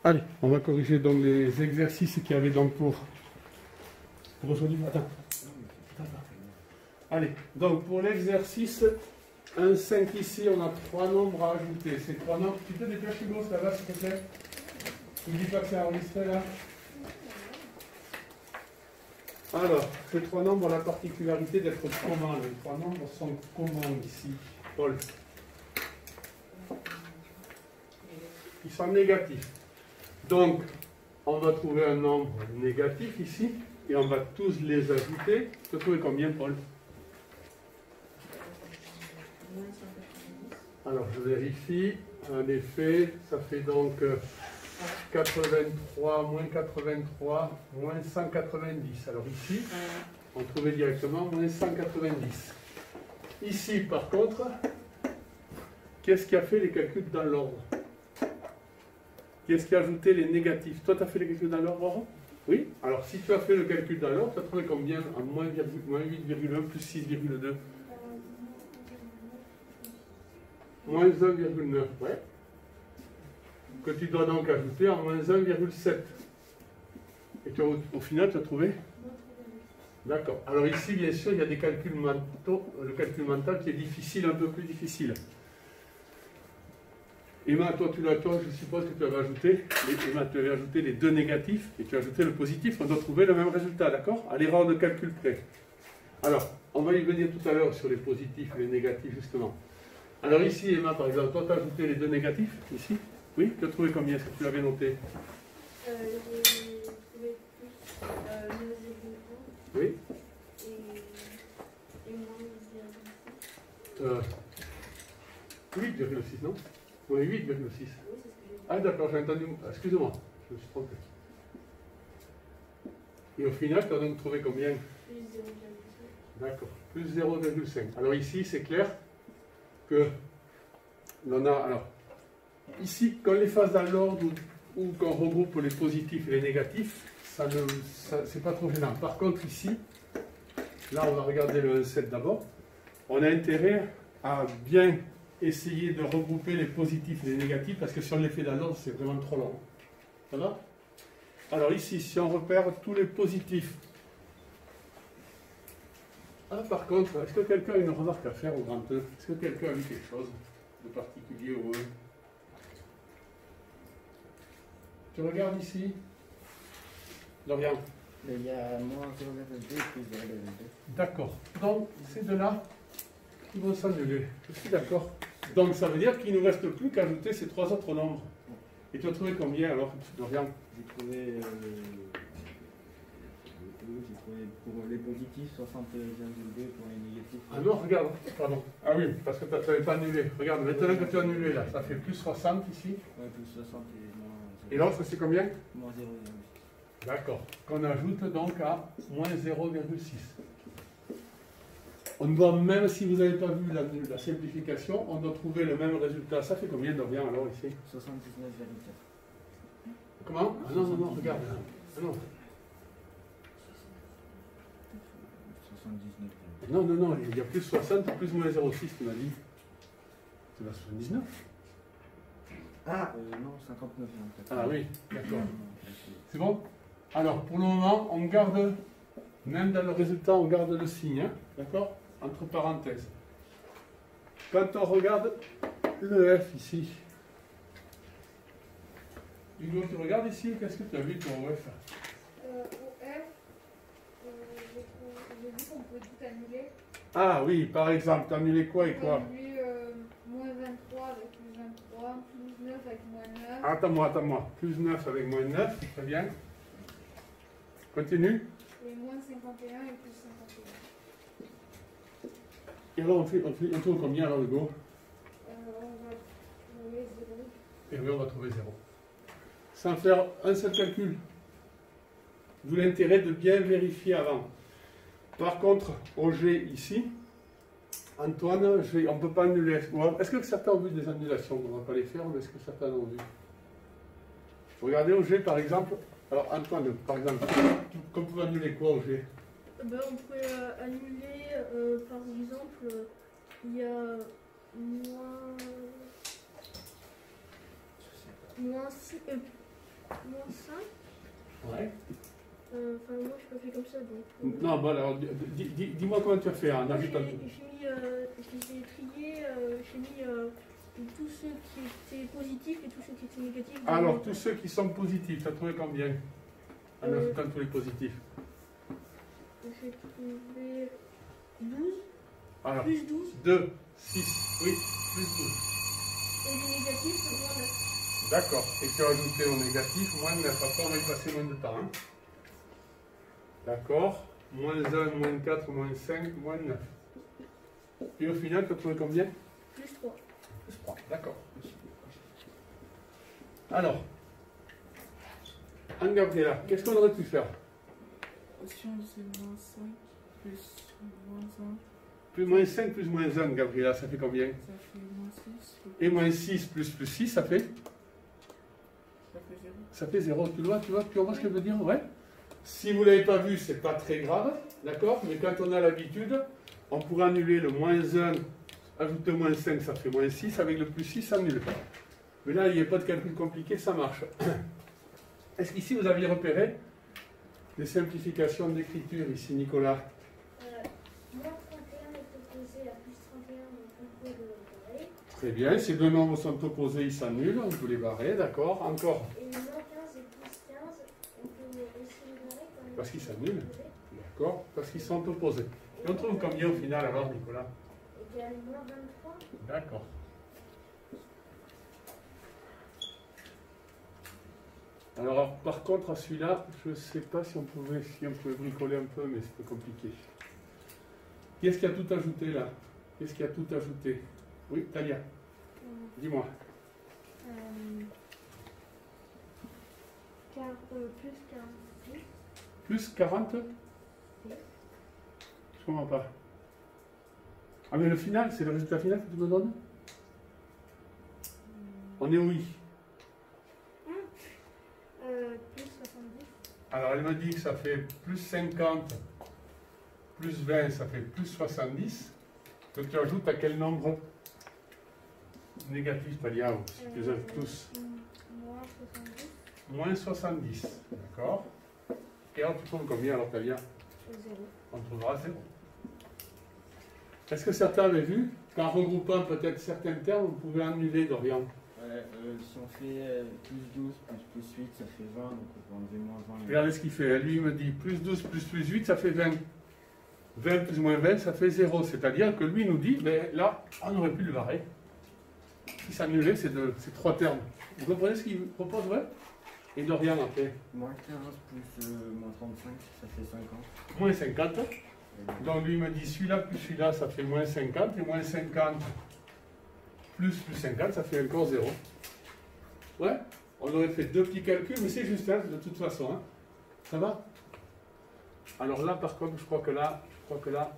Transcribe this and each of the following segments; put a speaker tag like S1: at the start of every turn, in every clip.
S1: Allez, on va corriger donc les exercices qu'il y avait donc pour aujourd'hui. Attends. Allez, donc pour l'exercice 1,5 ici, on a trois nombres à ajouter. Ces trois nombres, tu peux dépêcher Hugo, ça va s'il te plaît? Tu ne dis pas que c'est enregistré là? Alors, ces trois nombres ont la particularité d'être comment? Les trois nombres sont comment ici, Paul? Ils sont négatifs. Donc, on va trouver un nombre négatif ici, et on va tous les ajouter. Tu peux trouver combien, Paul? Alors, je vérifie. En effet, ça fait donc 83, moins 83, moins 190. Alors ici, on trouvait directement moins 190. Ici, par contre, qu'est-ce qui a fait les calculs dans l'ordre? Qu'est-ce qui a ajouté les négatifs? Toi, tu as fait les calculs dans l'ordre? Oui. Alors, si tu as fait le calcul dans l'ordre, tu as trouvé combien en moins 8,1 plus 6,2? Moins 1,9, ouais. Que tu dois donc ajouter en moins 1,7. Et tu au final, tu as trouvé? D'accord. Alors ici, bien sûr, il y a des calculs mentaux, le calcul mental qui est difficile, un peu plus difficile. Emma, toi, je suppose que tu avais ajouté, Emma, tu avais ajouté les deux négatifs et tu as ajouté le positif. On doit trouver le même résultat, d'accord? À l'erreur de calcul près. Alors, on va y venir tout à l'heure sur les positifs et les négatifs, justement. Alors ici, Emma, par exemple, toi, tu as ajouté les deux négatifs, ici. Oui, tu as trouvé combien? Est-ce que tu l'avais noté?
S2: J'ai trouvé plus 9,1.
S1: Oui.
S2: Et moins
S1: 8,6, non? Oui, 8,6.
S2: Oui, c'est ce que j'ai dit.
S1: Ah d'accord, j'ai entendu. Excusez-moi, je me suis trompé. Et au final, tu as donc trouvé combien?
S2: Plus 0,5.
S1: D'accord, plus 0,5. Alors ici, c'est clair que l'on a. Alors, ici, quand on les fasse dans l'ordre ou qu'on regroupe les positifs et les négatifs, c'est pas trop gênant. Par contre, ici, là, on va regarder le 1,7 d'abord. On a intérêt à bien essayer de regrouper les positifs et les négatifs, parce que si on les fait dans l'ordre, c'est vraiment trop long. Ça va? Alors ici, si on repère tous les positifs. Ah, par contre, est-ce que quelqu'un a une remarque à faire au grand E? Est-ce que quelqu'un a vu quelque chose de particulier au E? Tu regardes ici, Dorian.
S3: Il y a moins 0,2 plus 0,2.
S1: D'accord. Donc, ces deux-là, ils vont s'annuler. Je suis d'accord. Donc, ça veut dire qu'il ne nous reste plus qu'à ajouter ces trois autres nombres. Et tu as trouvé combien alors, Dorian?
S3: J'ai trouvé pour les positifs 60,2 pour les négatifs.
S1: Ah non, regarde, pardon. Ah oui, parce que tu n'avais pas annulé. Regarde, maintenant que tu as annulé là, ça fait plus 60 ici.
S3: Oui, plus 60 et moins 0,2.
S1: Et l'autre, c'est combien?
S3: Moins 0,6.
S1: D'accord. Qu'on ajoute donc à moins 0,6. On doit, même si vous n'avez pas vu la simplification, on doit trouver le même résultat. Ça fait combien, Dorian, alors ici?
S3: 79,4.
S1: Comment? Ah non, non, non, regarde. Ah non.
S3: 79,4.
S1: Non, non, non, il y a plus 60, plus moins 0,6, tu m'as dit. C'est la 79.
S3: Ah non, 59,4.
S1: Ah oui, d'accord. C'est bon? Alors, pour le moment, on garde, même dans le résultat, on garde le signe, hein, d'accord? Entre parenthèses. Quand on regarde le F ici, Hugo, tu regardes ici, qu'est-ce que tu as vu toi au F?
S2: Au F, j'ai vu qu'on pouvait tout annuler.
S1: Ah oui, par exemple, tu as annulé quoi et
S2: On peut
S1: quoi?
S2: annuler moins 23 avec plus 23, plus 9 avec moins 9.
S1: Attends-moi. Plus 9 avec moins 9, très bien. Continue.
S2: Et moins 51 et plus 51.
S1: Et alors, on trouve combien alors, Hugo?
S2: On va trouver 0.
S1: Et oui, on va trouver 0. Sans faire un seul calcul. D'où l'intérêt de bien vérifier avant. Par contre, au G ici, Antoine, on ne peut pas annuler. Est-ce que certains ont vu des annulations? On ne va pas les faire, mais est-ce que certains l'ont vu? Regardez au G par exemple. Alors Antoine, par exemple, on peut annuler quoi au G?
S4: On pourrait annuler, par exemple, il y a moins 6, moins 5.
S1: Ouais.
S4: Enfin, moi, je l'ai fait comme ça, donc...
S1: Non, bon, alors, dis-moi comment tu as fait en ajoutant.
S4: J'ai trié, j'ai mis tous ceux qui étaient positifs et tous ceux qui étaient négatifs.
S1: Alors, tous ceux qui sont positifs, tu as trouvé combien en ajoutant tous les positifs?
S4: J'ai trouvé 12.
S1: Alors,
S4: Plus 12.
S1: 2, 6, oui, plus 12.
S4: Et les négatifs, c'est moins 9.
S1: D'accord. Et tu as ajouté au négatif moins 9. Après, on va y passer moins de temps. Hein. D'accord. Moins 1, moins 4, moins 5, moins 9. Et au final, tu as trouvé combien?
S4: Plus 3.
S1: Plus 3. D'accord. Alors, Anne-Gabriela, qu'est-ce qu'on aurait pu faire?
S5: Si on faisait moins 5 plus moins 1,
S1: Plus moins 5 plus moins 1, Gabriela, ça fait combien?
S5: ça fait moins 6.
S1: Et moins 6 plus 6, ça fait?
S5: Ça fait 0.
S1: Ça fait 0. Tu vois ce que je veux dire? Ouais. Si vous ne l'avez pas vu, c'est pas très grave, d'accord? Mais quand on a l'habitude, on pourrait annuler le moins 1, ajouter moins 5, ça fait moins 6, avec le plus 6, ça annule. Mais là, il n'y a pas de calcul compliqué, ça marche. Est-ce qu'ici, vous aviez repéré des simplifications d'écriture, ici, Nicolas?
S2: Moins 31 est opposé à plus 31, donc on peut le barrer.
S1: Très bien, ces deux nombres sont opposés, ils s'annulent, on peut les barrer, d'accord? Encore?
S2: Et moins 15 et plus 15, on peut aussi les barrer quand même.
S1: Parce qu'ils s'annulent. D'accord? Parce qu'ils sont opposés. Et on trouve combien au final alors, Nicolas?
S2: Égal moins 23.
S1: D'accord. Alors, par contre, à celui-là, je ne sais pas si on pouvait bricoler un peu, mais c'est compliqué. Qu'est-ce qui a tout ajouté là? Qu'est-ce qui a tout ajouté? Oui, Talia, dis-moi.
S2: Plus 46.
S1: Plus 40? Je comprends pas. Ah, mais le final, c'est le résultat final que tu me donnes? On est oui.
S2: Plus 70.
S1: Alors, elle me dit que ça fait plus 50, plus 20, ça fait plus 70. Que tu ajoutes à quel nombre négatif, Talia, si tu les ajoutes tous?
S2: Moins 70.
S1: Moins 70, d'accord. Et alors, tu trouves combien, alors, Talia?
S2: 0.
S1: On trouvera 0. Est-ce que certains avaient vu qu'en regroupant peut-être certains termes, on pouvait annuler, Dorian?
S3: Ouais, si on fait plus 12 plus 8, ça fait 20, donc on peut enlever moins 20.
S1: Regardez ce qu'il fait. Lui, il me dit plus 12 plus 8, ça fait 20. 20 plus moins 20, ça fait 0. C'est-à-dire que lui nous dit, ben, là, on aurait pu le barrer. Si s'annulait, c'est trois termes. Vous comprenez ce qu'il propose, ouais? Et Dorian, après?
S3: Moins 15 plus moins 35, ça fait 50.
S1: Moins 50. Donc lui me dit, celui-là plus celui-là, ça fait moins 50. Et moins 50 plus 50, ça fait encore 0. Ouais? On aurait fait deux petits calculs, mais c'est juste, hein, de toute façon. Hein. Ça va? Alors là, par contre, je crois que là, là,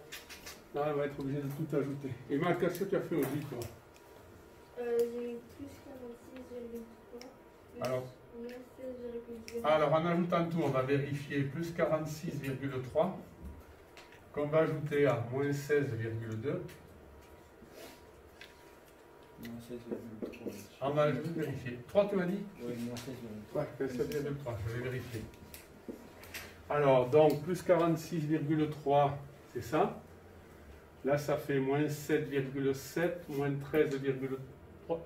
S1: on va être obligé de tout ajouter. Et Marc, qu'est-ce que tu as fait aujourd'hui, toi?
S2: J'ai plus 46,3.
S1: Alors,
S2: Moins 16,2.
S1: Alors, en ajoutant tout, on va vérifier plus 46,3 qu'on va ajouter à moins 16,2.
S3: Moins 16,3.
S1: On va juste vérifier. 3, tu m'as dit?
S3: Oui, moins 16,3.
S1: Ouais, 16,3, je vais vérifier. Alors, donc, plus 46,3, c'est ça. Là, ça fait moins 7,7, moins 13,3.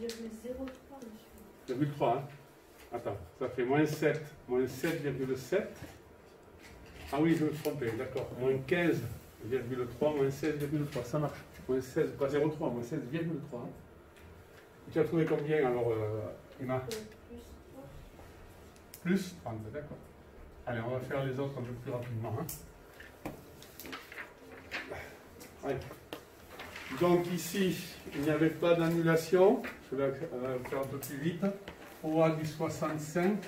S2: J'ai fait 0,3, monsieur.
S1: 0,3, hein. Attends, ça fait moins 7, moins 7,7. Ah oui, je me suis trompé, d'accord. Moins 15,3, moins 16,3, ça marche. Moins 16, pas 0,3, moins 16,3. Hein. Tu as trouvé combien alors, Emma?
S2: Plus 3.
S1: Plus 30, d'accord. Allez, on va faire les autres un peu plus rapidement. Hein. Allez. Donc ici, il n'y avait pas d'annulation. Je vais faire un peu plus vite. Au A du 65,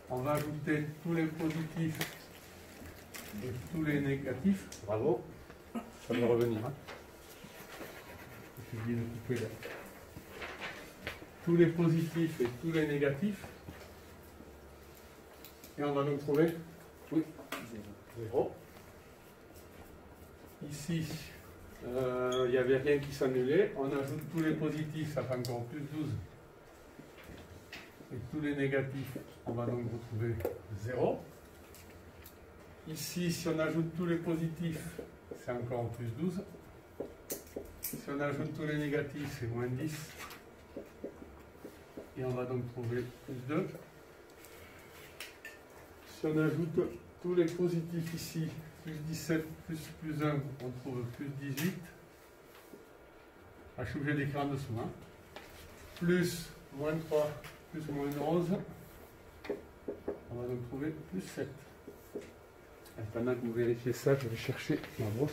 S1: on va ajouter tous les positifs et tous les négatifs. Bravo. Ça va revenir. Hein. J'ai oublié de couper là. Tous les positifs et tous les négatifs. Et on va donc trouver, oui, 0. Ici, il n'y avait rien qui s'annulait. On ajoute tous les positifs, ça fait encore plus 12. Et tous les négatifs, on va donc retrouver 0. Ici, si on ajoute tous les positifs, c'est encore plus 12. Si on ajoute tous les négatifs, c'est moins 10. Et on va donc trouver plus 2. Si on ajoute tous les positifs ici, plus 17, plus 1, on trouve plus 18. Ah, je suis obligé d'écrire en dessous. Hein. Plus moins 3, plus moins 11. On va donc trouver plus 7. Et pendant que vous vérifiez ça, je vais chercher ma brosse.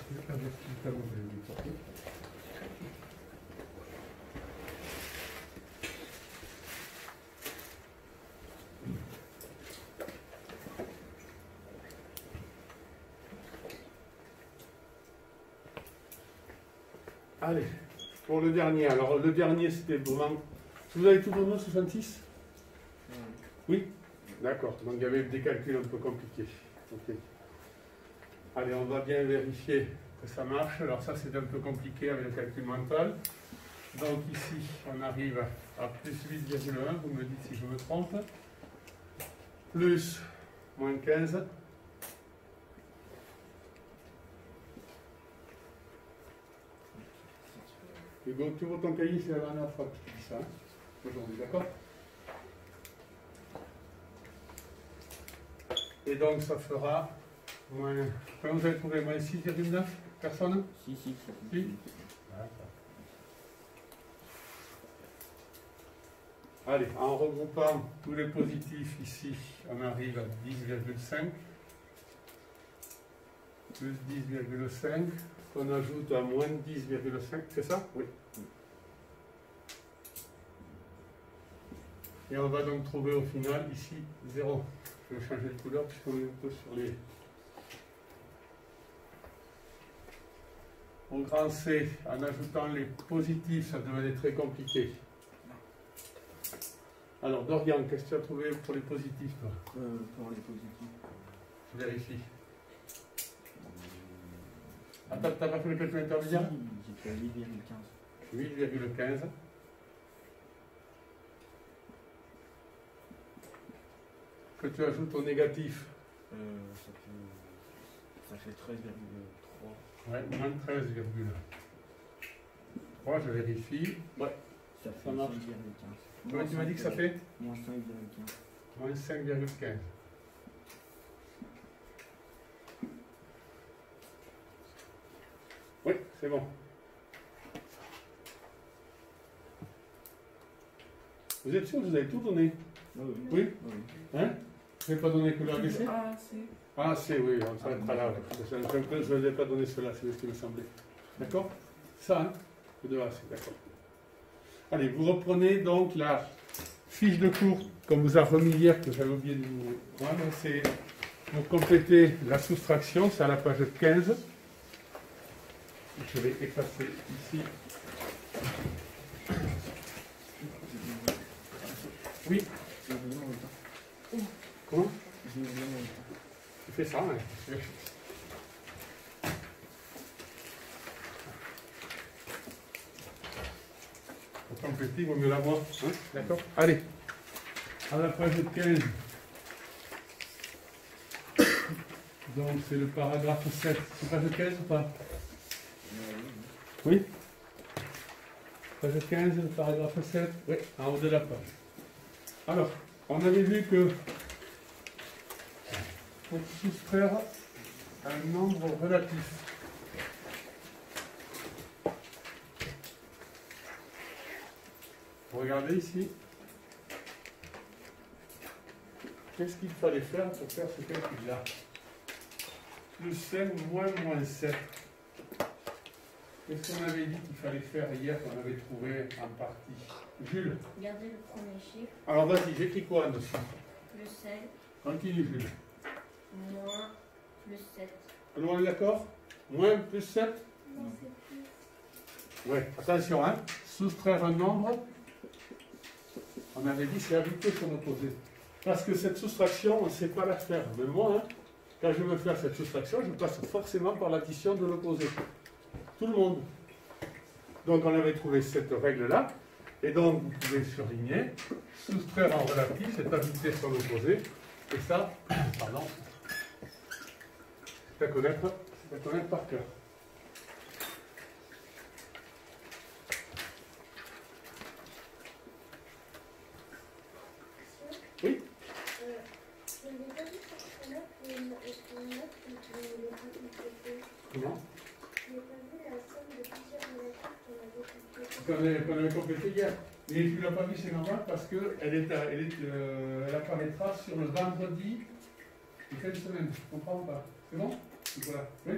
S1: Allez, pour le dernier. Alors, le dernier, c'était vraiment... Vous avez tout donné, 66 ? Oui ? D'accord. Donc, il y avait des calculs un peu compliqués. Ok. Allez, on va bien vérifier que ça marche. Alors, ça, c'est un peu compliqué avec le calcul mental. Donc, ici, on arrive à plus 8,1. Vous me dites si je me trompe. Plus moins 15. Hugo, tu vois ton cahier, c'est la dernière fois que je te dis ça. Hein, aujourd'hui, d'accord? Et donc, ça fera moins... Comment vous avez trouvé? Moins 6,9? Personne?
S3: Si.
S1: D'accord. Allez, en regroupant tous les positifs ici, on arrive à 10,5. Plus 10,5. On ajoute à moins 10,5, c'est ça? Oui. Et on va donc trouver au final ici 0. Je vais changer de couleur puisqu'on est un peu sur les... Au grand C, en ajoutant les positifs, ça devenait très compliqué. Alors, Dorian, qu'est-ce que tu as trouvé pour les positifs, toi?
S3: Pour les positifs.
S1: Je vérifie. Attends, t'as pas fait le calcul intermédiaire?
S3: J'ai fait 8,15.
S1: 8,15. Que tu ajoutes au négatif.
S3: Ça fait 13,3.
S1: Ouais, moins 13,3, je vérifie. Ouais,
S3: Ça fait
S1: marche.
S3: 5,15.
S1: Comment tu m'as dit que ça fait?
S3: Moins 5,15.
S1: Moins 5,15. Oui, c'est bon. Vous êtes sûr que vous avez tout donné? Oui? Hein? Vous n'avez pas donné que l'ABC?
S5: Ah, c'est.
S1: Ah, c'est, oui, on s'arrêtera là. Je ne vous ai pas donné cela, c'est ce qui me semblait. D'accord? Ça, hein? Le 2A, c'est d'accord. Allez, vous reprenez donc la fiche de cours qu'on vous a remis hier, que j'avais oublié de vous... Voilà, c'est pour compléter la soustraction, c'est à la page 15. Je vais effacer ici. Oui. Comment? Tu fais ça, hein? Pour compléter, il vaut mieux l'avoir. Hein? D'accord? Allez. À la page 15. Donc, c'est le paragraphe 7. C'est page 15 ou pas? Oui? Page 15, le paragraphe 7? Oui, en haut de la page. Alors, on avait vu que pour soustraire un nombre relatif, regardez ici, qu'est-ce qu'il fallait faire pour faire ce calcul-là? Plus 5 moins 7. Qu'est-ce qu'on avait dit qu'il fallait faire hier qu'on avait trouvé en partie? Jules?
S2: Regardez le premier chiffre.
S1: Alors vas-y, j'écris quoi en dessous?
S2: Plus 5,
S1: Continue, Jules.
S2: moins, plus 7.
S1: Alors on est d'accord? Moins plus 7?
S4: Non, c'est plus.
S1: Oui, attention, hein. Soustraire un nombre, on avait dit c'est ajouter son opposé. Parce que cette soustraction, on ne sait pas la faire. Mais moi, hein, quand je veux faire cette soustraction, je passe forcément par l'addition de l'opposé. Tout le monde. Donc on avait trouvé cette règle-là. Et donc, vous pouvez surligner, soustraire en relatif, c'est ajouter sur l'opposé. Et ça, pardon, c'est à connaître par cœur. Oui.
S2: Je n'ai pas vu sur son note les notes qui les compléter.
S1: Comment?
S2: Je n'ai pas vu la somme de plusieurs relatifs
S1: Qu'on avait complété hier. Mais tu ne l'as pas vu, c'est normal, parce qu'elle apparaîtra sur le vendredi de quelle semaine? Tu comprends ou pas? C'est bon? Voilà. Oui?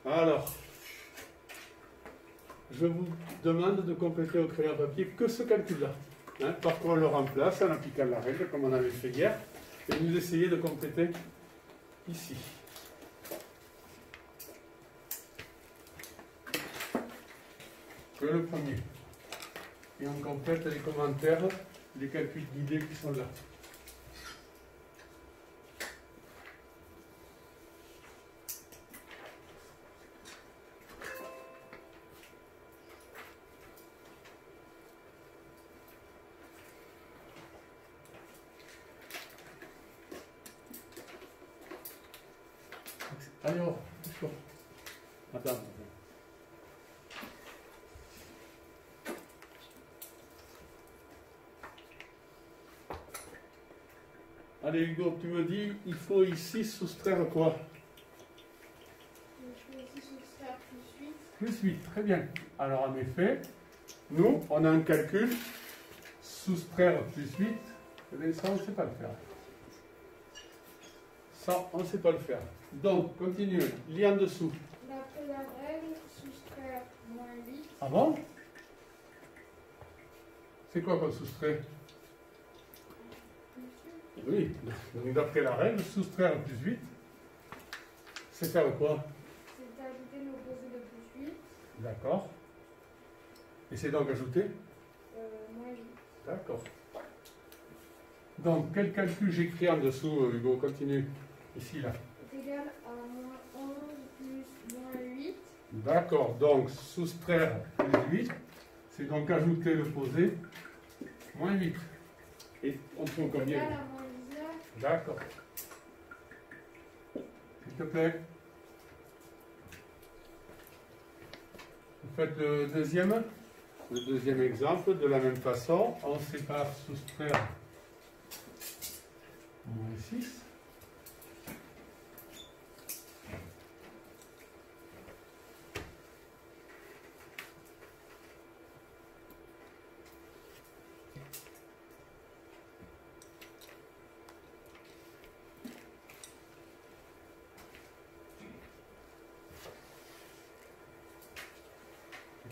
S1: Alors, je vous demande de compléter au crayon papier que ce calcul-là. Hein, parfois on le remplace en appliquant la règle, comme on avait fait hier, et vous essayez de compléter ici. Que le premier. Et on complète les commentaires, les calculs guidés qui sont là. Allez, oh, chaud. Attends. Allez Hugo, tu me dis, il faut ici soustraire quoi?
S4: Je vais ici soustraire plus 8.
S1: Plus 8, très bien. Alors en effet, nous, on a un calcul, soustraire plus 8, eh bien, ça on ne sait pas le faire. Ça, on ne sait pas le faire. Donc, continue, lis en dessous.
S4: D'après la règle, soustraire moins 8.
S1: Ah bon? C'est quoi qu'on soustrait? Oui, donc d'après la règle, soustraire plus 8, c'est faire quoi?
S4: C'est ajouter l'opposé de plus 8.
S1: D'accord. Et c'est donc ajouter?
S4: Moins 8.
S1: D'accord. Donc, quel calcul j'écris en dessous, Hugo? Continue. Ici, là.
S4: C'est égal à moins 11 plus moins 8.
S1: D'accord. Donc, soustraire plus 8, c'est donc ajouter l'opposé, moins 8. Et on trouve
S4: C'est
S1: combien?
S4: égal à moins 19.
S1: D'accord. S'il te plaît. Vous faites le deuxième exemple. De la même façon, on sépare soustraire moins 6.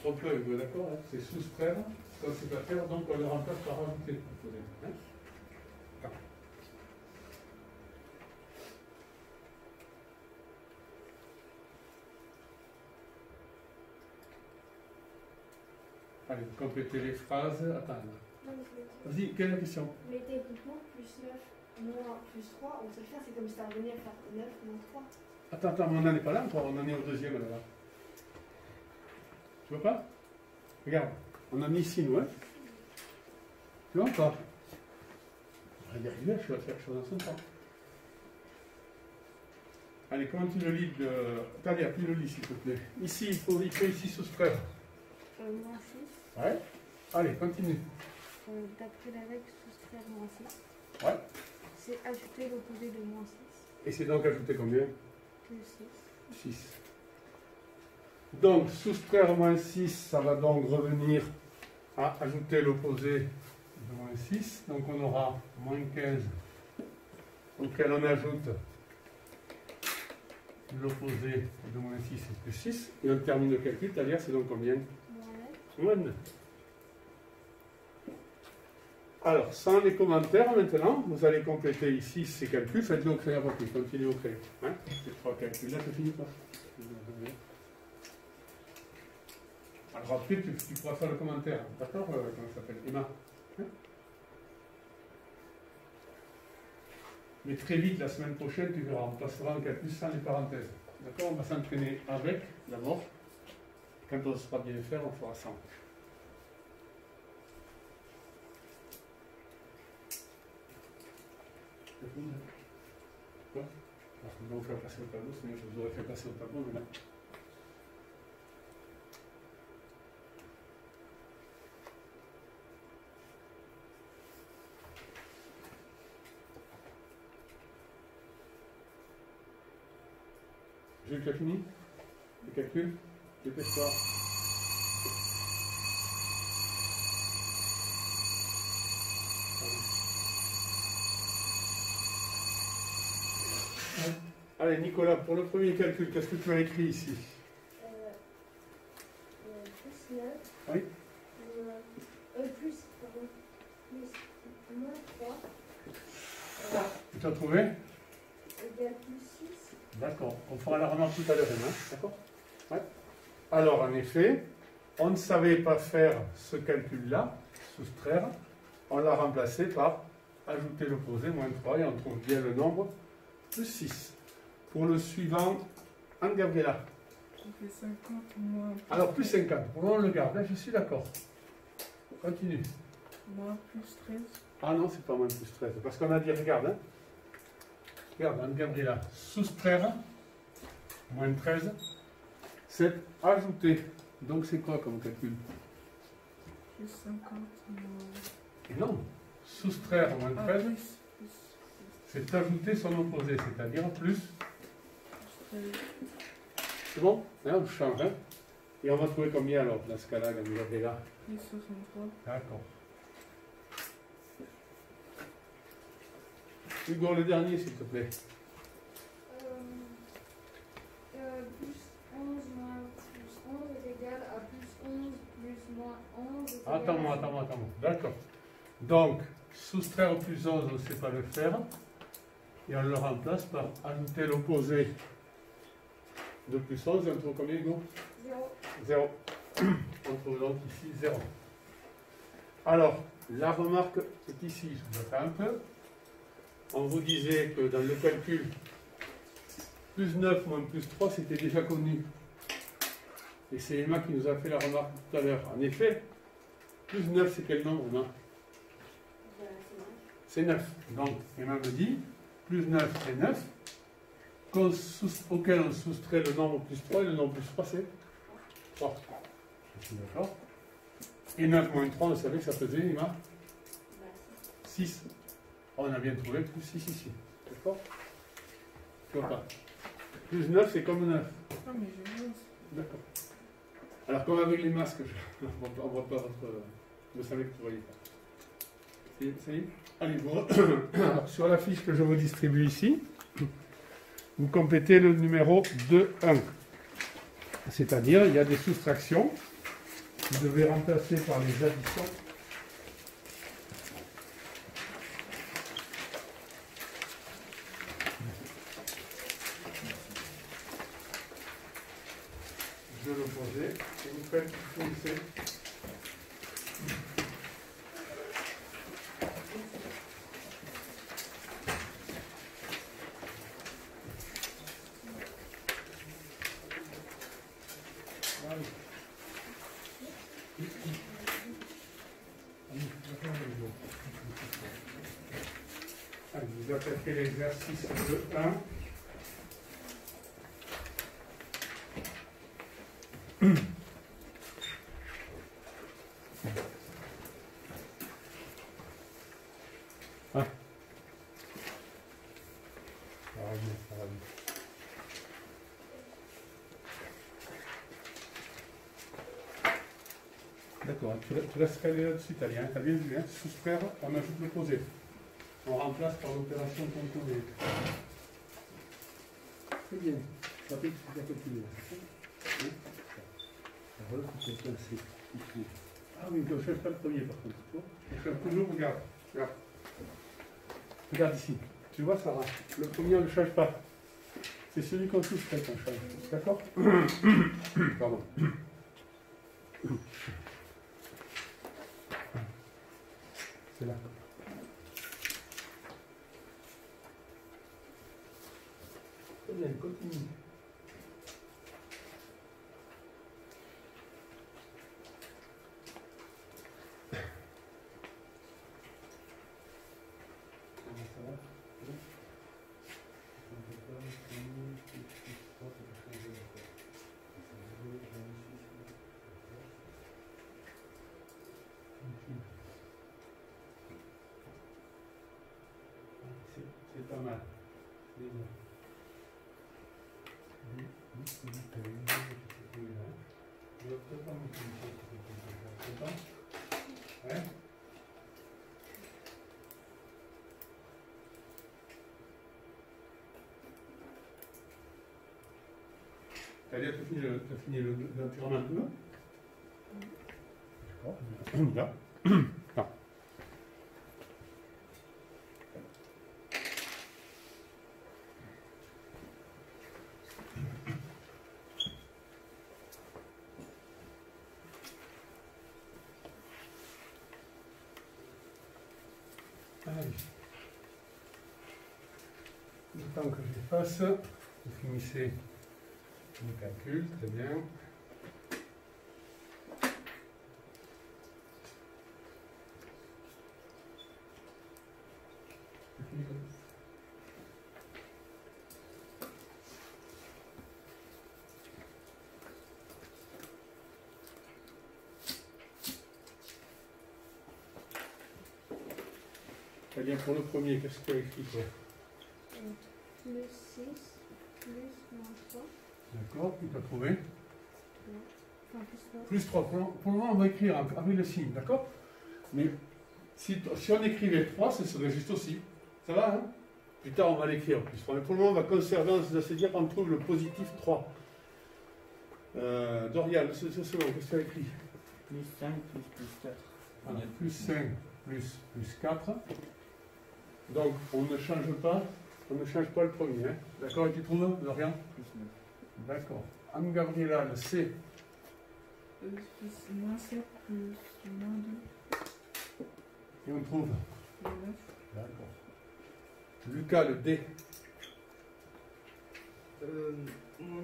S1: Trompe-le, Hugo, d'accord, hein? C'est soustraire, ça c'est pas faire, donc on le remplace par rajouter. Hein? Ah. Allez, complétez les phrases. Attends.
S4: Non, mais
S1: Vas-y, quelle est la question?
S4: mais techniquement, plus 9 moins plus 3, on sait le faire, c'est comme si tu revenais à faire 9 moins 3.
S1: Attends, mais on n'en est pas là encore, on en est au deuxième là-bas. Tu vois pas? Regarde, on a mis ici, nous, hein? Tu vois pas? On va y arriver, je vais faire chose en son temps. Allez, comment tu le lis de... Attendez, tu le lis s'il te plaît. Ici, il faut ici soustraire.
S4: Moins 6.
S1: Ouais. Allez, continue.
S4: D'après la règle, soustraire moins 6.
S1: Ouais.
S4: C'est ajouter l'opposé de moins 6.
S1: Et c'est donc ajouter combien?
S4: Plus 6.
S1: 6. Donc, soustraire moins 6, ça va donc revenir à ajouter l'opposé de moins 6. Donc, on aura moins 15, auquel on ajoute l'opposé de moins 6 et plus 6. Et on termine le calcul, c'est-à-dire c'est donc combien?
S4: Moins 9.
S1: Moins 9. Alors, sans les commentaires maintenant, vous allez compléter ici ces calculs. Faites-le au crayon papier, continuez au crayon. Hein, ces trois calculs-là, ça finit pas. Alors après, tu pourras faire le commentaire. D'accord? Comment ça s'appelle? Emma. Hein? Mais très vite, la semaine prochaine, tu verras, on passera en calcul sans les parenthèses. D'accord? On va s'entraîner avec, d'abord. Quand on saura bien faire, on fera sans. calcul. Ouais. Alors, on va vous faire passer au tableau, sinon je vous aurais fait passer au tableau, mais là. Jules, tu as fini le calcul? Dépêche-toi. Allez, Nicolas, pour le premier calcul, qu'est-ce que tu as écrit ici?
S2: Plus 9.
S1: Oui.
S2: Plus moins 3.
S1: Tu as trouvé?
S2: Égale plus 6.
S1: D'accord. On fera la remarque tout à l'heure, hein? D'accord? Ouais. Alors, en effet, on ne savait pas faire ce calcul-là, soustraire. On l'a remplacé par ajouter l'opposé, moins 3, et on trouve bien le nombre plus 6. Pour le suivant, Anne-Gabriela.
S5: Ça fait 50 moins.
S1: Alors, plus 50. On le garde, hein, je suis d'accord. Continue.
S5: Moins plus 13.
S1: Ah non, c'est pas moins plus 13. Parce qu'on a dit, regarde, hein. Regarde, Anne-Gabriela. Soustraire, moins 13, c'est ajouter. Donc, c'est quoi comme calcul?
S5: Plus 50 moins.
S1: Et non. Soustraire, moins 13,
S5: Plus
S1: c'est ajouter son opposé, c'est-à-dire plus.
S5: 13.
S1: C'est bon? Hein, on change, hein. Et on va trouver combien alors, dans ce cas-là, Anne-Gabriela?
S5: Plus 63.
S1: D'accord. Hugo, le dernier, s'il te plaît.
S2: Plus 11 moins plus 11 est égal à plus 11 plus moins 11 est égal
S1: Attends-moi. D'accord. Donc, soustraire plus 11, on ne sait pas le faire. Et on le remplace par ajouter l'opposé de plus 11. Et on trouve combien, Hugo?
S2: 0.
S1: 0. On trouve donc ici 0. Alors, la remarque est ici. Je vous attends un peu. On vous disait que dans le calcul, plus 9 moins plus 3, c'était déjà connu. Et c'est Emma qui nous a fait la remarque tout à l'heure. En effet, plus 9, c'est quel nombre, Emma? C'est 9. Donc, Emma me dit, plus 9, c'est 9, auquel on soustrait le nombre plus 3, et le nombre plus 3, c'est 3. Je suis d'accord. Et 9 moins 3, on savait que ça faisait, Emma? 6. On a bien trouvé plus 6 ici. D'accord? Tu vois pas? Plus 9, c'est comme 9.
S5: Ah, mais je vois.
S1: D'accord. Alors, comme avec les masques, on ne voit pas votre. Vous savez que tu ne voyez pas. Ça y est? Allez, alors, sur la fiche que je vous distribue ici, vous complétez le numéro 2,1. C'est-à-dire, il y a des soustractions. Vous devez remplacer par les additions. Je vais l'opposer et vous faites foncer. Allez, vous attaquez l'exercice de 1. Ah. Ça va bien, ça va bien. D'accord, tu laisserais là-dessus, t'as bien vu, hein? Soustraire, on ajoute l'opposé. On remplace par l'opération contournée. Très bien. Ça fait que tu vas continuer. Voilà, tu peux placer ici. Ah oui, je ne fais pas le premier par contre. Je fais toujours, regarde. Regarde ici. Tu vois, Sarah, le premier, on ne le change pas. C'est celui qu'on soustrait qu'on change. D'accord? Pardon. C'est là. Très bien, continue. Comment ça va? mal. Dis-moi. Ouais. Allez, tu as fini l'enterrement de l'eau? D'accord, on y va. Ah. Allez. Le temps que je fasse, vous finissez le calcul, très bien. Très bien, pour le premier, qu'est-ce que tu as écrit toi?
S2: Plus 6, plus moins 3.
S1: D'accord, tu t'as trouvé?
S2: Enfin, plus 3.
S1: Plus 3. Pour le moment, on va écrire avec le signe, d'accord? Mais si on écrivait 3, ce serait juste aussi. Ça va, hein? Plus tard, on va l'écrire plus 3. Mais pour le moment, on va conserver, c'est-à-dire qu'on trouve le positif 3. Dorian, c'est selon, qu'est-ce que tu as écrit?
S3: Plus 5, plus 4.
S1: Voilà, plus 5, plus 4. Donc, on ne change pas le premier. Hein. D'accord, et tu trouves, Dorian?
S3: Plus 9.
S1: D'accord. Anne-Gabriela, le C.
S5: Plus moins 7, plus moins 2.
S1: Et on trouve?
S5: Le 9.
S1: D'accord. Lucas, le D.
S6: Moins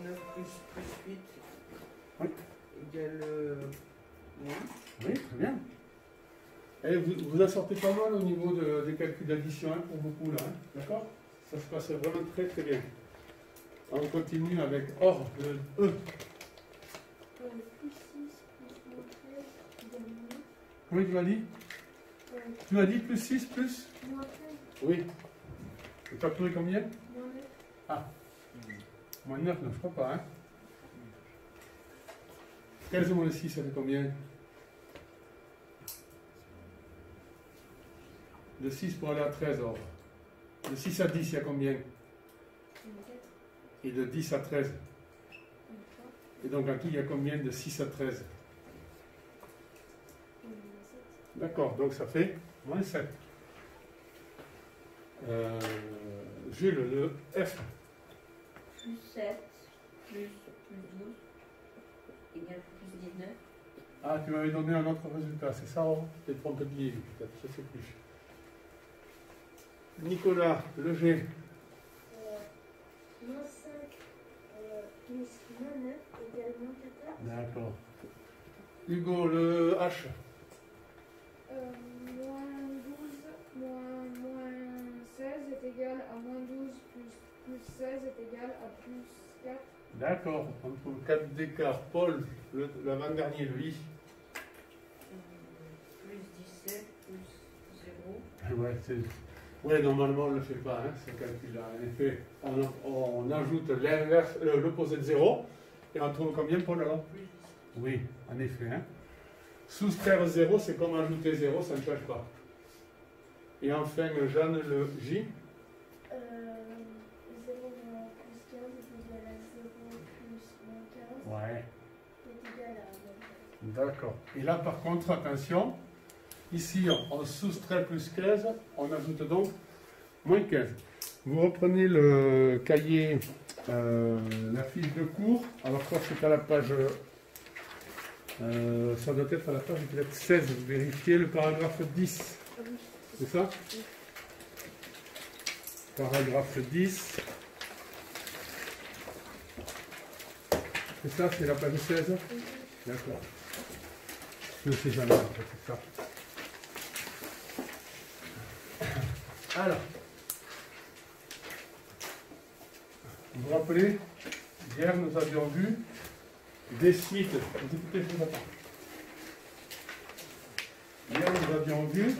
S6: 9 plus 8
S1: Oui.
S6: égale moins.
S1: Oui, très bien. Et vous en sortez pas mal au niveau des calculs d'addition, hein, pour beaucoup là. Hein. D'accord? Ça se passe vraiment très très bien. On continue avec OR, le E.
S2: Plus 6, plus moins 13, égale moins.
S1: Comment tu m'as dit? Tu m'as dit plus 6, plus?
S2: Moins 13,
S1: Oui. Et tu as trouvé combien?
S2: moins 9.
S1: Ah. Moins 9, non, je crois pas. Hein. 15 moins 6, ça fait combien? De 6 pour aller à 13, or. De 6 à 10, il y a combien?
S2: 4,
S1: Et de 10 à 13.
S2: 3,
S1: Et donc en tout, il y a combien de 6 à 13?
S2: 7.
S1: D'accord, donc ça fait moins 7. Jules, le F.
S7: Plus 7, plus 12, égale plus 19.
S1: Ah, tu m'avais donné un autre résultat, c'est ça, oh? Tu t'es trompé de ligne, peut-être, je ne sais plus. Nicolas, le G.
S2: Moins 5, plus moins 9, égale moins 14.
S1: D'accord. Hugo, le H.
S2: Moins 12, moins 16 est égal à moins 12, plus 16 est égal à plus 4.
S1: D'accord, on trouve 4 d'écart. Paul, l'avant-dernier, le I.
S7: Plus 17, plus 0.
S1: Ouais, normalement on ne le fait pas, hein, ce calcul-là. En effet, on ajoute l'inverse, l'opposé de 0, et on trouve combien pour le là? Oui, en effet. Hein. Soustraire 0, c'est comme ajouter 0, ça ne change pas. Et enfin, Jeanne, le J.
S2: 0 moins plus 15 est égal à 0 plus moins 15
S1: Ouais.
S2: est égal à moins 15.
S1: D'accord. Et là, par contre, attention, ici, on soustrait plus 15, on ajoute donc moins 15. Vous reprenez le cahier, la fiche de cours. Alors, ça, c'est à la page... ça doit être à la page peut-être 16. Vous vérifiez le paragraphe 10.
S4: Ah oui.
S1: C'est ça? Paragraphe 10. C'est ça, c'est la page 16? D'accord. Je ne sais jamais, en fait, c'est ça. Alors, vous vous rappelez, hier nous avions vu des suites. Vous écoutez, je vous attends. Hier nous avions vu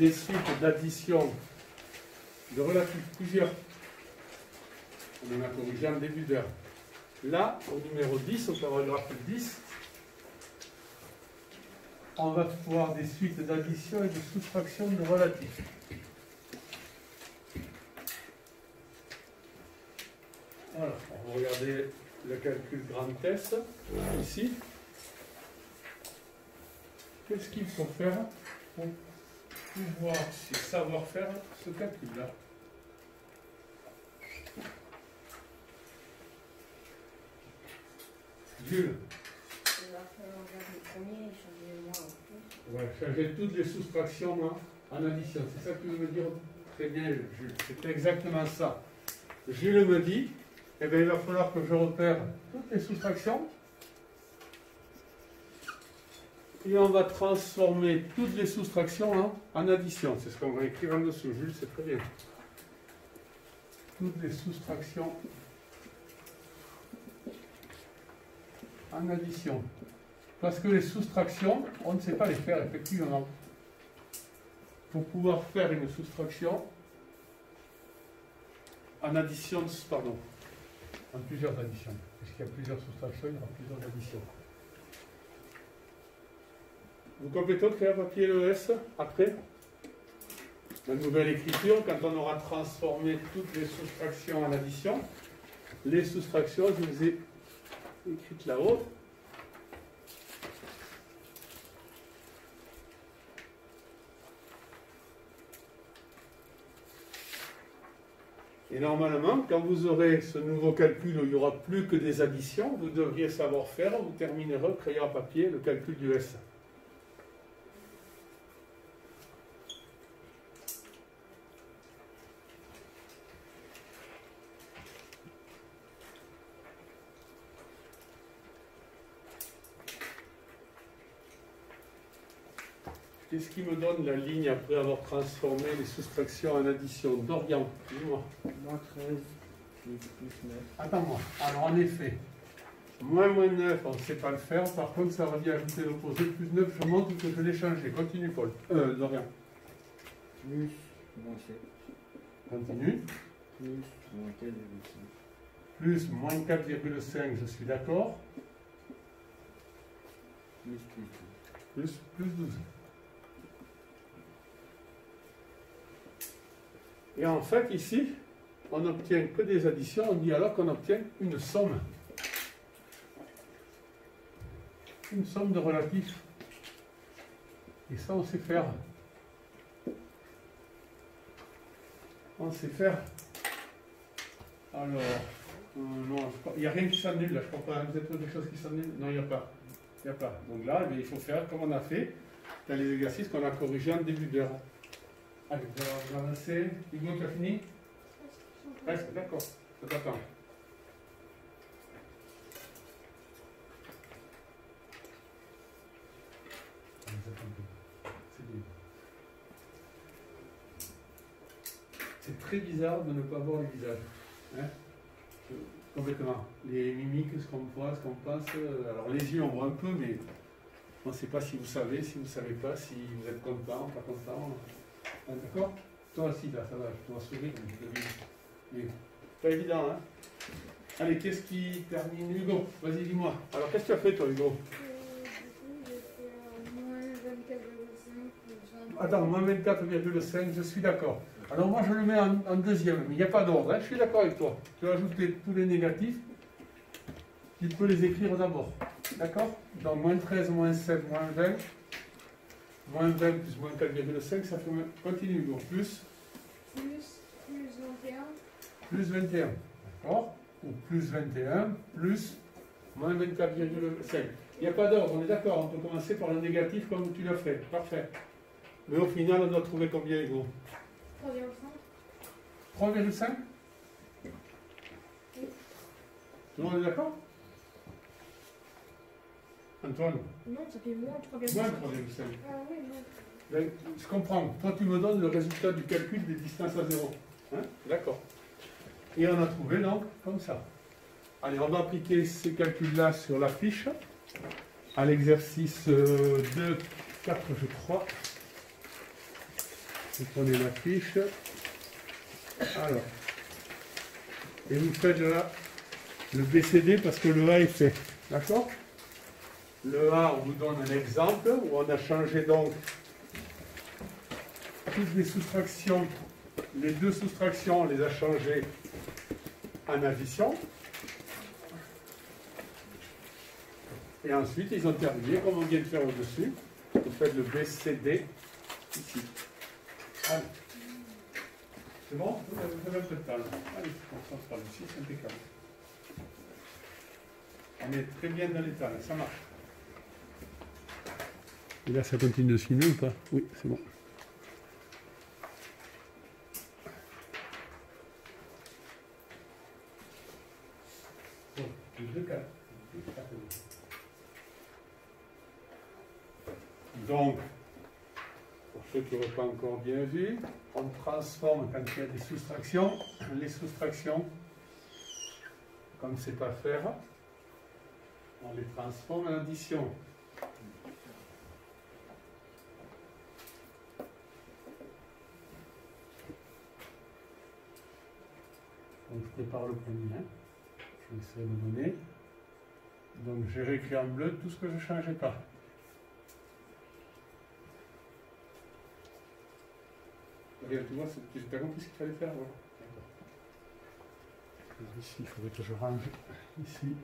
S1: des suites d'addition de relatifs plusieurs. On en a corrigé en début d'heure. Là, au numéro 10, au paragraphe 10, on va voir des suites d'addition et de soustraction de relatifs. Voilà, on va regarder le calcul grand S, ici. Qu'est-ce qu'il faut faire pour pouvoir savoir faire ce calcul-là? Jules.
S7: Il va falloir faire le premier et changer le moins en plus.
S1: Ouais, changer toutes les soustractions en addition. C'est ça que tu veux me dire très bien, Jules. C'est exactement ça. Jules me dit, eh bien, il va falloir que je repère toutes les soustractions. Et on va transformer toutes les soustractions en addition. C'est ce qu'on va écrire en dessous. Jules, c'est très bien. Toutes les soustractions en addition. Parce que les soustractions, on ne sait pas les faire effectivement. Pour pouvoir faire une soustraction en addition, pardon, en plusieurs additions. Puisqu'il y a plusieurs soustractions, il y aura plusieurs additions. Vous complétez au trait papier le S après la nouvelle écriture, quand on aura transformé toutes les soustractions en addition. Les soustractions, je les ai écrites là-haut. Et normalement, quand vous aurez ce nouveau calcul où il n'y aura plus que des additions, vous devriez savoir faire, vous terminerez au crayon à papier le calcul du S. Qu'est-ce qui me donne la ligne après avoir transformé les soustractions en addition? Dorian, dis-moi.
S3: Moins 13 plus 9.
S1: Attends-moi. Alors en effet, moins 9, on ne sait pas le faire. Par contre, ça revient ajouter l'opposé. Plus 9, je montre que je l'ai changé. Continue, Paul. Dorian.
S3: Plus moins 7.
S1: Continue.
S3: Plus moins 4,5.
S1: Plus moins 4,5, je suis d'accord.
S3: Plus 12.
S1: Plus 12. Et en fait, ici, on n'obtient que des additions, on dit alors qu'on obtient une somme. Une somme de relatifs. Et ça, on sait faire. On sait faire. Alors, non, il n'y a rien qui s'annule là, je crois pas. Vous êtes des choses qui s'annulent? Non, il n'y a pas. Il n'y a pas. Donc là, il faut faire comme on a fait dans les exercices qu'on a corrigés en début d'heure. Allez, vous allez avancer. Hugo, tu as fini? Presque, d'accord. Je t'attends. C'est très bizarre de ne pas voir les visages. Hein? Complètement. Les mimiques, ce qu'on voit, ce qu'on pense. Alors les yeux, on voit un peu, mais on ne sait pas si vous savez, si vous ne savez pas, si vous êtes content, pas content. Ah, d'accord? Toi aussi, là, ça va, je dois sourire, mais pas évident, hein? Allez, qu'est-ce qui termine? Hugo, vas-y, dis-moi. Alors, qu'est-ce que tu as fait, toi, Hugo?
S2: Du coup, j'ai fait moins 24,5 plus 20.
S1: Attends, moins 24,5, je suis d'accord. Alors, moi, je le mets en deuxième, mais il n'y a pas d'ordre, hein? Je suis d'accord avec toi. Tu vas ajouter tous les négatifs, tu peux les écrire d'abord. D'accord? Donc, moins 13, moins 7, moins 20. Moins 20 plus moins 4,5, ça fait... Continue, Hugo. Plus
S2: 21.
S1: Plus 21. D'accord? Ou plus 21, plus moins 24,5. Il n'y a pas d'ordre, on est d'accord. On peut commencer par le négatif comme tu l'as fait. Parfait. Mais au final, on doit trouver combien, Hugo?
S2: 3,5.
S1: 3,5?
S2: Oui.
S1: Tout le monde est d'accord? Antoine?
S4: Non, ça fait moins 3,5.
S1: Moins 3,5.
S2: Ah oui, non.
S1: Ben, je comprends. Toi, tu me donnes le résultat du calcul des distances à zéro. Hein? D'accord. Et on a trouvé donc comme ça. Allez, on va appliquer ces calculs-là sur la fiche, à l'exercice 2, 4, je crois. Vous prenez la fiche. Alors. Et vous faites là le BCD parce que le A est fait. D'accord? Le A, on vous donne un exemple où on a changé donc toutes les soustractions. Les deux soustractions, on les a changées en addition. Et ensuite, ils ont terminé, comme on vient de faire au-dessus. Vous faites le BCD ici. Allez. C'est bon? Vous avez un peu de temps. Allez, on s'en sera ici, c'est impeccable. On est très bien dans l'état, là, ça marche. Et là, ça continue de filmer ou pas? Oui, c'est bon. Bon, deux cas. Donc, pour ceux qui n'auraient pas encore bien vu, on transforme quand il y a des soustractions. Les soustractions, comme c'est pas faire, on les transforme en addition. Donc je prépare le premier, hein. Je laisserai me donner. Donc j'ai réécrit en bleu tout ce que je ne changeais pas. Regarde, tu vois, tu as compris ce qu'il fallait faire, voilà. Ici, il faudrait que je range ici.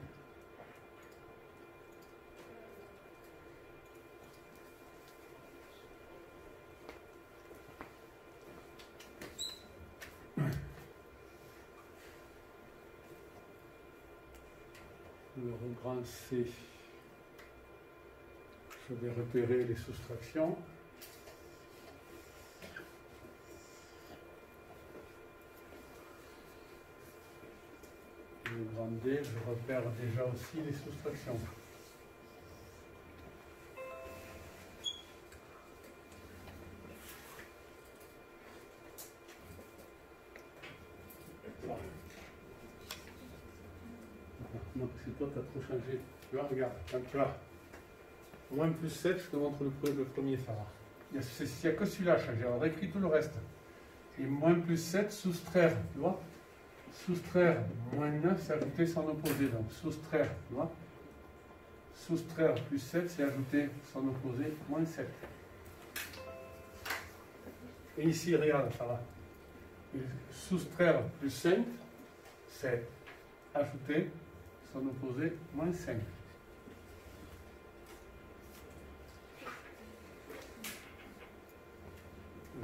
S1: Le grand C, je vais repérer les soustractions. Le grand D, je repère déjà aussi les soustractions. Non, parce que toi, tu as trop changé. Tu vois, regarde, quand tu as moins plus 7, je te montre le premier, ça va. Il n'y a que celui-là à changer. On réécrit tout le reste. Et moins plus 7, soustraire, tu vois. Soustraire moins 9, c'est ajouter son opposé. Donc soustraire, tu vois. Soustraire plus 7, c'est ajouter son opposé, moins 7. Et ici, regarde, ça va. Et soustraire plus 5, c'est ajouter son opposé, moins 5.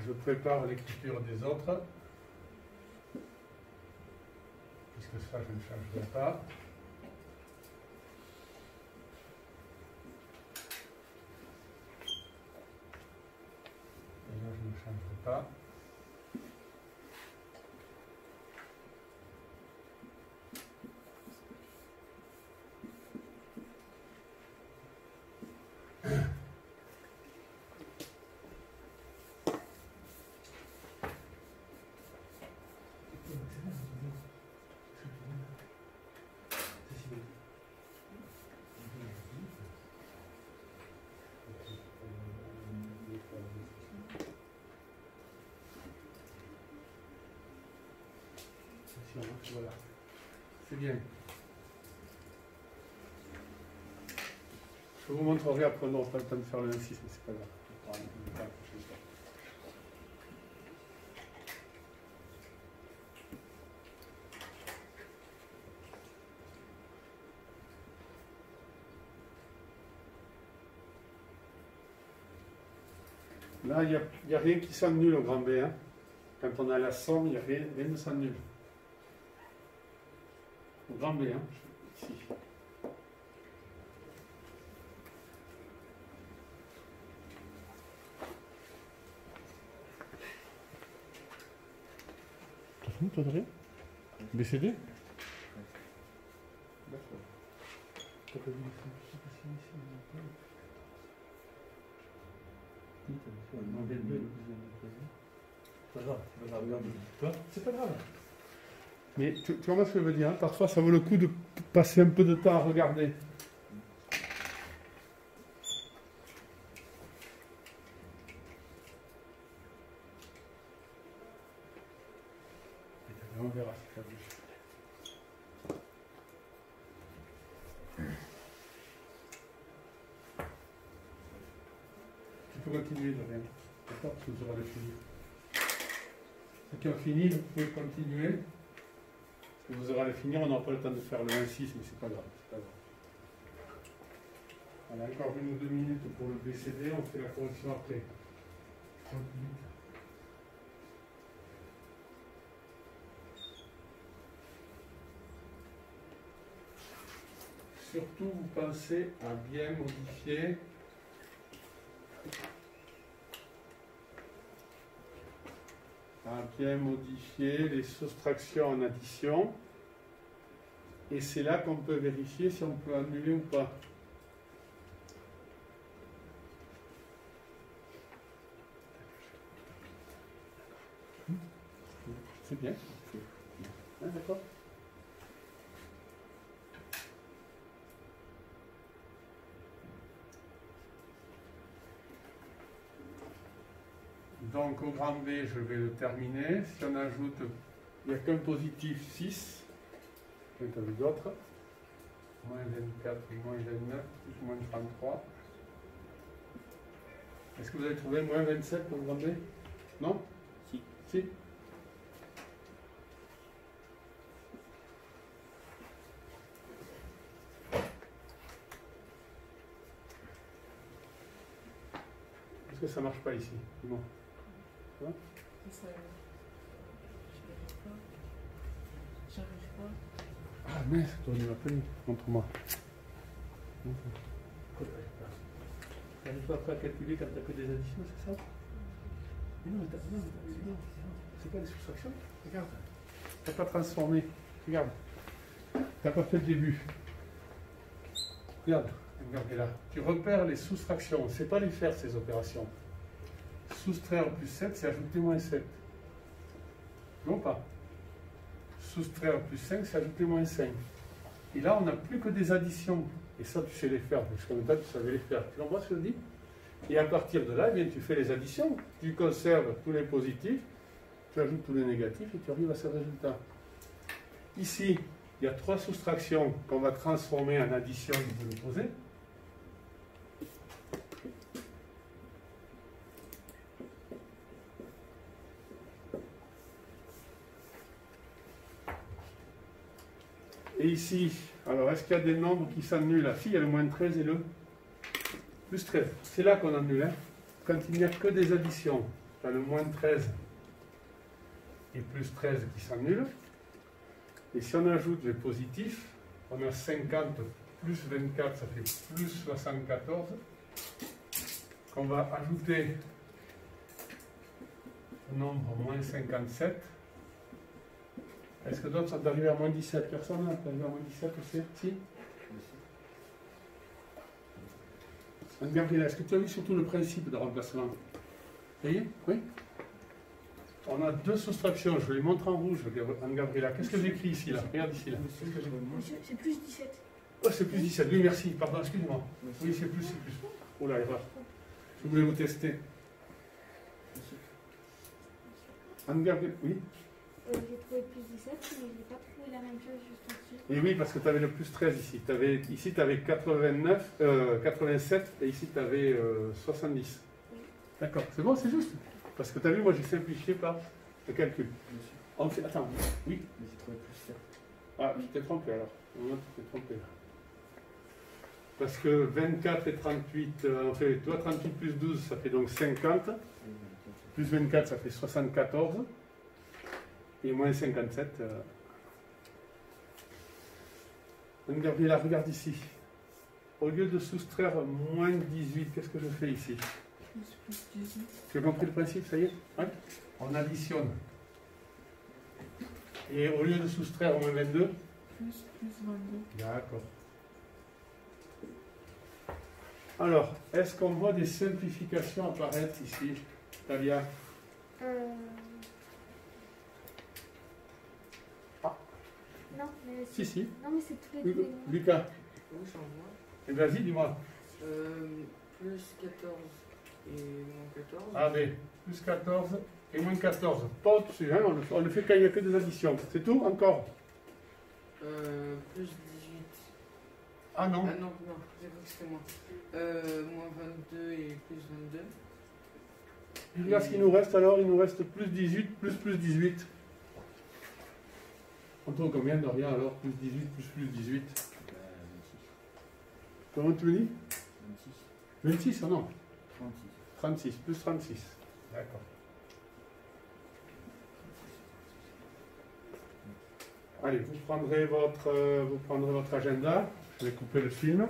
S1: Je prépare l'écriture des autres. Puisque ça, je ne changerai pas. Et là, je ne changerai pas. Voilà, c'est bien. Je vous montrerai après, on n'aura pas le temps de faire le 26, mais c'est pas grave. Là, il n'y a rien qui s'annule au grand B. Hein. Quand on a la somme, il n'y a rien ne s'annule. Au grand B, hein, ici. T'as fini, toi, de rien? BCD? D'accord. T'as pas vu les fonds? Je sais pas si ici, c'est pas grave, c'est pas grave. Mais tu vois ce que je veux dire, hein? Parfois ça vaut le coup de passer un peu de temps à regarder. verra si tu as vu. Tu peux continuer, Lorraine. D'accord, parce que vous aurez le finir. Ceux qui ont fini, vous pouvez continuer. Parce que vous aurez le finir, on n'aura pas le temps de faire le 1-6, mais c'est pas grave. C'est pas grave. On a encore 1 ou 2 minutes pour le BCD, on fait la correction après. Tranquille. Surtout, vous pensez à bien modifier les soustractions en addition. Et c'est là qu'on peut vérifier si on peut annuler ou pas. C'est bien. Ah, d'accord. Donc au grand B, je vais le terminer. Si on ajoute, il n'y a qu'un positif 6. Qu'est-ce que d'autres? Moins 24, moins 29, plus moins 33. Est-ce que vous avez trouvé moins 27 au grand B? Non?
S3: Si.
S1: Si. Est-ce que ça marche pas ici? Non. Hein?
S5: Ça, j'arrive pas.
S1: Ah mince, toi on m'a pas dit. Montre-moi. T'arrives pas à calculer quand t'as que des additions, c'est ça? Mais non, c'est pas des soustractions. Regarde. T'as pas transformé. Regarde. T'as pas fait le début. Regarde. Regardez là. Tu repères les soustractions. C'est pas les faire ces opérations. Soustraire plus 7, c'est ajouter moins 7. Non pas. Soustraire plus 5, c'est ajouter moins 5. Et là, on n'a plus que des additions. Et ça, tu sais les faire. Jusqu'à maintenant, tu savais les faire. Tu l'envoies ce que je dis? Et à partir de là, eh bien, tu fais les additions. Tu conserves tous les positifs, tu ajoutes tous les négatifs et tu arrives à ce résultat. Ici, il y a 3 soustractions qu'on va transformer en addition de l'opposé. Et ici, alors est-ce qu'il y a des nombres qui s'annulent? Ah si, il y a le moins 13 et le plus 13. C'est là qu'on annule. Hein. Quand il n'y a que des additions, tu as le moins 13 et plus 13 qui s'annulent. Et si on ajoute les positifs, on a 50 plus 24, ça fait plus 74. Qu'on va ajouter le nombre moins 57. Est-ce que d'autres sont arrivés à moins 17? Personne n'a arrivé à moins 17 aussi? Si? Anne-Gabriela, est-ce que tu as vu surtout le principe de remplacement? Ça y est? Oui? On a 2 soustractions, je les montre en rouge, Anne-Gabriela. Qu'est-ce que j'écris ici, là? Regarde ici, là.
S4: Monsieur, c'est plus 17.
S1: Oh, c'est plus 17. Oui, merci. Pardon, excuse-moi. Oui, c'est plus, c'est plus. Oh là, erreur. Je voulais vous tester. Anne-Gabriela, oui?
S2: J'ai trouvé plus 17, mais je n'ai pas trouvé la même chose juste au-dessus.
S1: Et oui, parce que tu avais le plus 13 ici. Ici, tu avais 87 et ici, tu avais 70. D'accord, c'est bon, c'est juste. Parce que tu as vu, moi, j'ai simplifié par le calcul. On fait, attends, oui.
S3: Mais j'ai trouvé plus 7.
S1: Ah, tu t'es trompé alors. Non, tu t'es trompé là. Parce que 24 et 38, on fait, toi, 38 plus 12, ça fait donc 50. Plus 24, ça fait 74. Et moins 57. Gabriela, regarde ici. Au lieu de soustraire moins 18, qu'est-ce que je fais ici?
S5: Plus 18.
S1: Tu as compris le principe, ça y est? Ouais. On additionne. Et au lieu de soustraire moins 22?
S5: Plus 22.
S1: D'accord. Alors, est-ce qu'on voit des simplifications apparaître ici, Talia?
S2: Non, mais
S1: Si, si.
S2: Non, mais c'est tous les deux.
S1: Lucas,
S6: Où j'en vois
S1: eh vas-y, dis-moi.
S6: Plus 14 et moins 14.
S1: Ah, mais plus 14 et moins 14. Pas au-dessus, hein, on le fait quand il n'y a que des additions. C'est tout, encore?
S6: Plus 18.
S1: Ah non.
S6: Ah non, non, j'ai cru que c'était moi. Moins 22 et plus 22.
S1: Et là, ce qu'il nous reste alors, il nous reste plus 18, plus 18. On trouve combien de rien alors? Plus 18, plus 18.
S3: 26.
S1: Comment tu me dis?
S3: 26.
S1: 26, ah non.
S3: 36.
S1: 36, plus 36. D'accord. Allez, vous prendrez votre agenda. Je vais couper le film.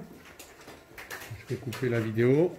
S1: Je vais couper la vidéo.